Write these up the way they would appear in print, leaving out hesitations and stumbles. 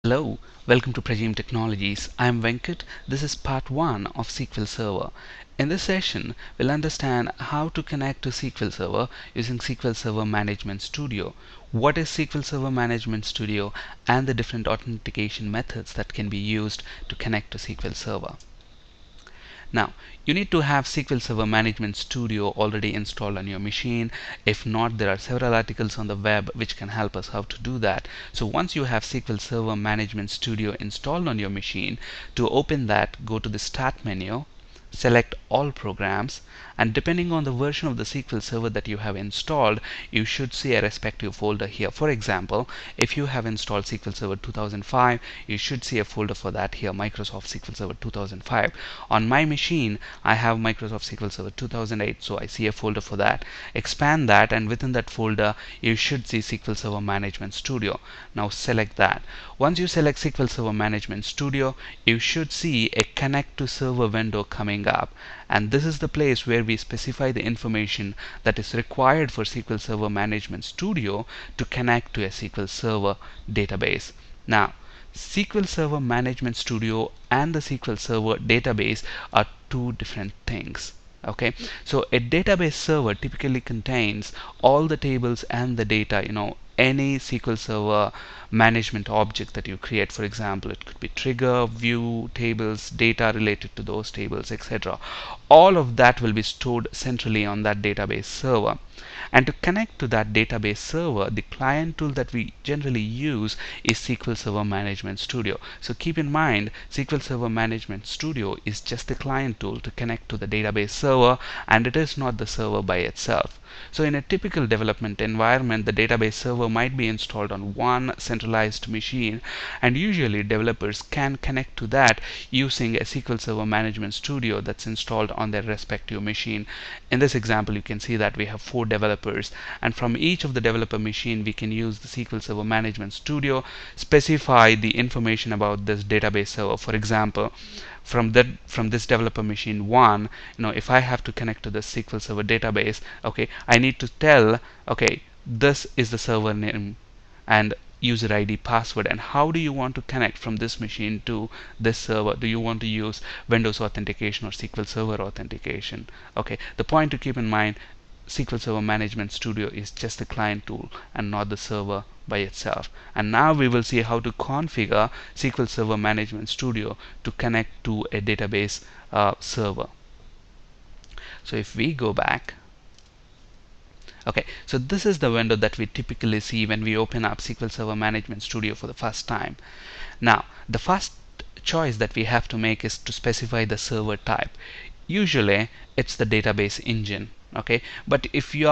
Hello, welcome to Pragim Technologies. I am Venkat. This is part 1 of SQL Server. In this session, we'll understand how to connect to SQL Server using SQL Server Management Studio. What is SQL Server Management Studio and the different authentication methods that can be used to connect to SQL Server. Now, you need to have SQL Server Management Studio already installed on your machine. If not, there are several articles on the web which can help us how to do that. So once you have SQL Server Management Studio installed on your machine, to open that, go to the Start menu, select All Programs, and depending on the version of the SQL Server that you have installed, you should see a respective folder here. For example, if you have installed SQL Server 2005, you should see a folder for that here, Microsoft SQL Server 2005. On my machine, I have Microsoft SQL Server 2008, so I see a folder for that. Expand that, and within that folder, you should see SQL Server Management Studio. Now select that. Once you select SQL Server Management Studio, you should see a Connect to Server window coming up, and this is the place where we specify the information that is required for SQL Server Management Studio to connect to a SQL Server database. Now, SQL Server Management Studio and the SQL Server database are two different things. Okay, so a database server typically contains all the tables and the data, any SQL Server management object that you create. For example, it could be trigger, view, tables, data related to those tables, etc. All of that will be stored centrally on that database server. And to connect to that database server, the client tool that we generally use is SQL Server Management Studio. So keep in mind, SQL Server Management Studio is just the client tool to connect to the database server, and it is not the server by itself. So in a typical development environment, the database server might be installed on one centralized machine, and usually developers can connect to that using a SQL Server Management Studio that's installed on their respective machine. In this example, you can see that we have 4 developers, and from each of the developer machine we can use the SQL Server Management Studio, specify the information about this database server. For example, from this developer machine 1, if I have to connect to the SQL Server database, okay, I need to tell, okay, this is the server name and user ID, password, and how do you want to connect from this machine to this server. Do you want to use Windows authentication or SQL Server authentication? Okay, the point to keep in mind, SQL Server Management Studio is just a client tool and not the server by itself. And now we will see how to configure SQL Server Management Studio to connect to a database server. So if we go back, okay, so this is the window that we typically see when we open up SQL Server Management Studio for the first time. Now, the first choice that we have to make is to specify the server type. Usually, it's the database engine. Okay, but if you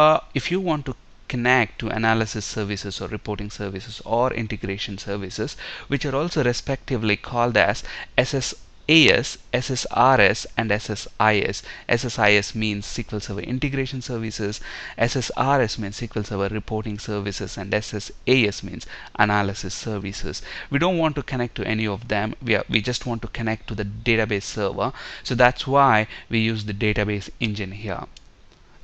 want to connect to analysis services or reporting services or integration services, which are also respectively called as SSAS, SSRS, and SSIS. SSIS means SQL Server Integration Services, SSRS means SQL Server Reporting Services, and SSAS means Analysis Services. We don't want to connect to any of them. We just want to connect to the database server. So that's why we use the database engine here.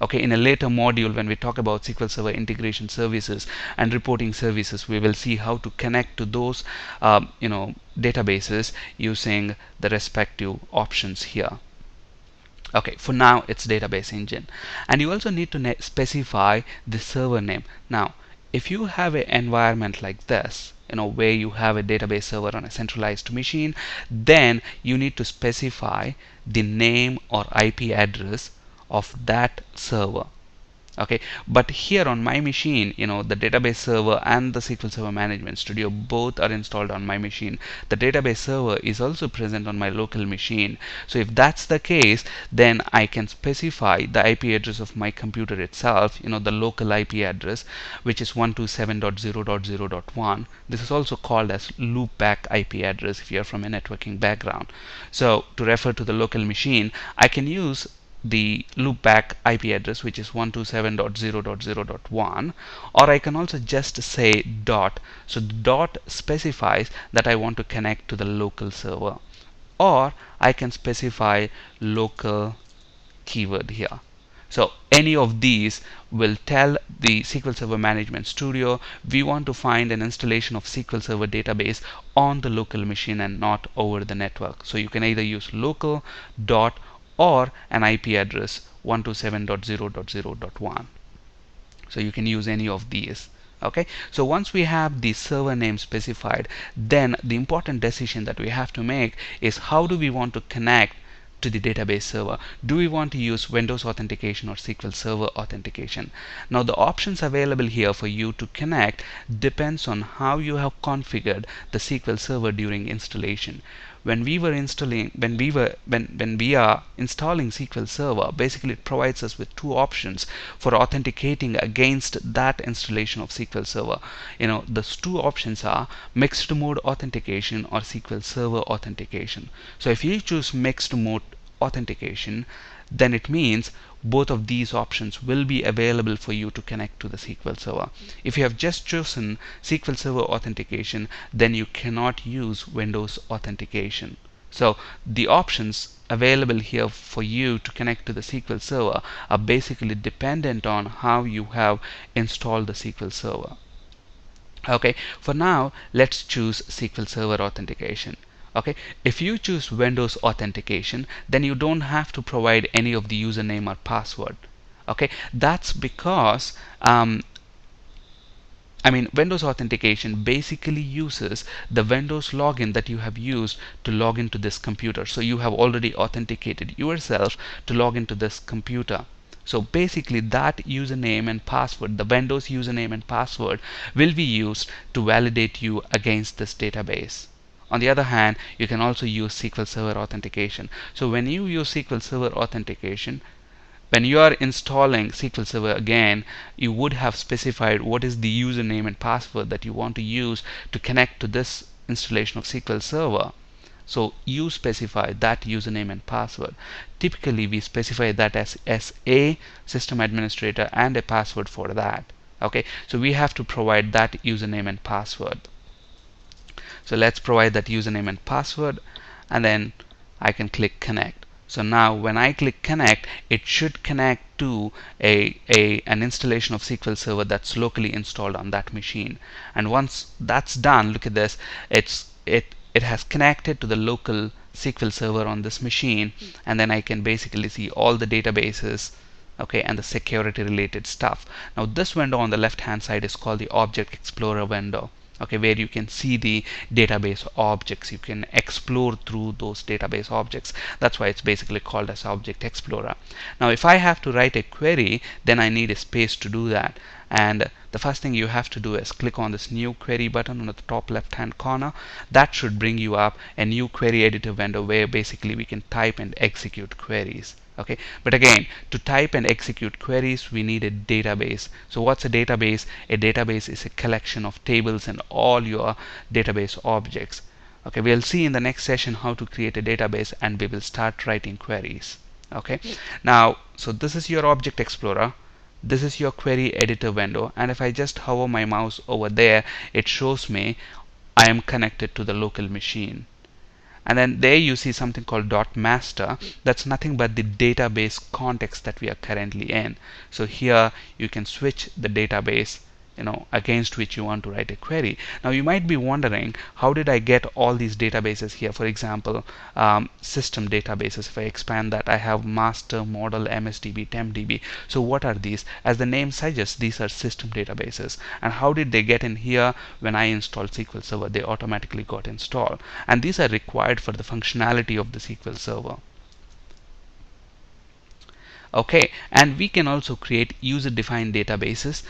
Okay, in a later module when we talk about SQL Server Integration Services and Reporting Services, we will see how to connect to those databases using the respective options here. Okay, for now it's database engine, and you also need to specify the server name. Now, if you have an environment like this, where you have a database server on a centralized machine, then you need to specify the name or IP address of that server. Okay, but here on my machine, the database server and the SQL Server Management Studio both are installed on my machine. The database server is also present on my local machine. So if that's the case, then I can specify the IP address of my computer itself, the local IP address, which is 127.0.0.1. This is also called as loopback IP address if you're from a networking background. So to refer to the local machine, I can use the loopback IP address, which is 127.0.0.1, or I can also just say dot. So the dot specifies that I want to connect to the local server, or I can specify local keyword here. So any of these will tell the SQL Server Management Studio we want to find an installation of SQL Server database on the local machine and not over the network. So you can either use local dot or an IP address 127.0.0.1. So you can use any of these. Okay, so once we have the server name specified, then the important decision that we have to make is how do we want to connect to the database server. Do we want to use Windows authentication or SQL Server authentication? Now the options available here for you to connect depends on how you have configured the SQL Server during installation. When we are installing SQL Server, basically it provides us with two options for authenticating against that installation of SQL Server. Those two options are mixed mode authentication or SQL Server authentication. So if you choose mixed mode authentication, then it means both of these options will be available for you to connect to the SQL Server. If you have just chosen SQL Server authentication, then you cannot use Windows authentication. So the options available here for you to connect to the SQL Server are basically dependent on how you have installed the SQL Server. Okay, for now let's choose SQL Server authentication. Okay, if you choose Windows authentication, then you don't have to provide any of the username or password. Okay, that's because Windows authentication basically uses the Windows login that you have used to log into this computer. So you have already authenticated yourself to log into this computer. So basically that username and password, the Windows username and password, will be used to validate you against this database. On the other hand, you can also use SQL Server authentication. So when you use SQL Server authentication, when you are installing SQL Server again, you would have specified what is the username and password that you want to use to connect to this installation of SQL Server. So you specify that username and password. Typically we specify that as SA, system administrator, and a password for that. Okay, so we have to provide that username and password. So let's provide that username and password, and then I can click connect. So now when I click connect, it should connect to an installation of SQL Server that's locally installed on that machine. And once that's done, look at this, it has connected to the local SQL Server on this machine, and then I can basically see all the databases, okay, and the security related stuff. Now this window on the left hand side is called the Object Explorer window. Okay, where you can see the database objects, you can explore through those database objects. That's why it's basically called as Object Explorer. Now if I have to write a query, then I need a space to do that, and the first thing you have to do is click on this new query button on the top left hand corner. That should bring you up a new query editor window where basically we can type and execute queries. Okay, but again, to type and execute queries we need a database. So what's a database? A database is a collection of tables and all your database objects. Okay, we'll see in the next session how to create a database, and we will start writing queries. Okay, now so this is your Object Explorer, this is your query editor window, and if I just hover my mouse over there, it shows me I am connected to the local machine. And then there you see something called .master. That's nothing but the database context that we are currently in. So here you can switch the database against which you want to write a query. Now you might be wondering, how did I get all these databases here? For example, system databases. If I expand that, I have master, model, MSDB, TempDB. So what are these? As the name suggests, these are system databases. And how did they get in here? When I installed SQL Server, they automatically got installed. And these are required for the functionality of the SQL Server. Okay, and we can also create user-defined databases,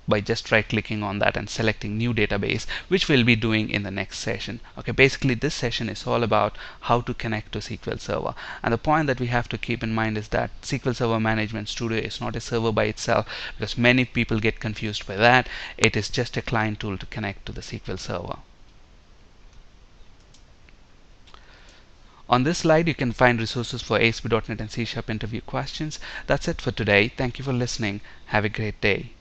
by just right-clicking on that and selecting new database, which we'll be doing in the next session. Okay, basically this session is all about how to connect to SQL Server, and the point that we have to keep in mind is that SQL Server Management Studio is not a server by itself, because many people get confused by that. It is just a client tool to connect to the SQL Server. On this slide you can find resources for ASP.NET and C# interview questions. That's it for today. Thank you for listening. Have a great day.